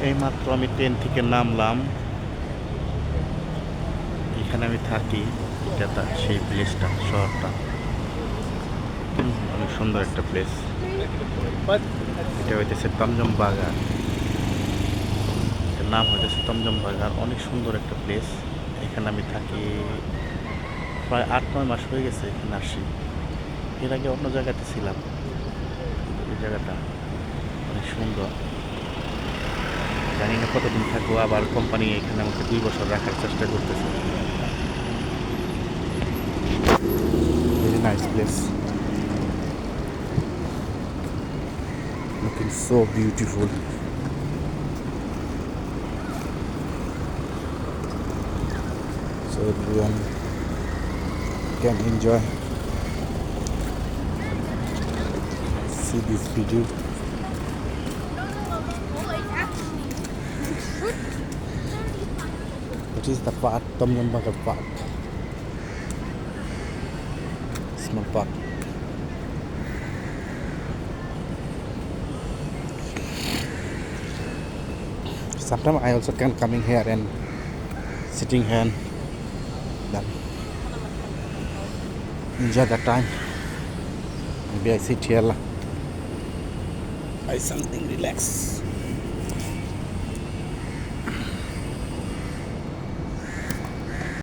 এইমাত্র আমি ট্রেন থেকে নামলাম। এখানে আমি থাকি। এটা সেই প্লেসটা, শহরটা অনেক সুন্দর একটা প্লেস। এটা হইতেছে তমজম বাগান। এটার নাম হইতেছে তমজম বাগান। অনেক সুন্দর একটা প্লেস। এখানে আমি থাকি প্রায় ৮-৯ মাস হয়ে গেছে। এখানে আসি। এর আগে অন্য জায়গাতে ছিলাম, কিন্তু এই জায়গাটা অনেক সুন্দর। জানি না কতদিন থাকবো। আবার কোম্পানি এখানে আমাকে ২ বছর রাখার চেষ্টা করতেছে। Very nice place, looking so beautiful. So everyone can enjoy, see this video. It is the park, Tom Yum Bagar Park, small park. Sometimes I also can coming here and sitting here and then enjoy the time. Maybe I sit here, I something relax.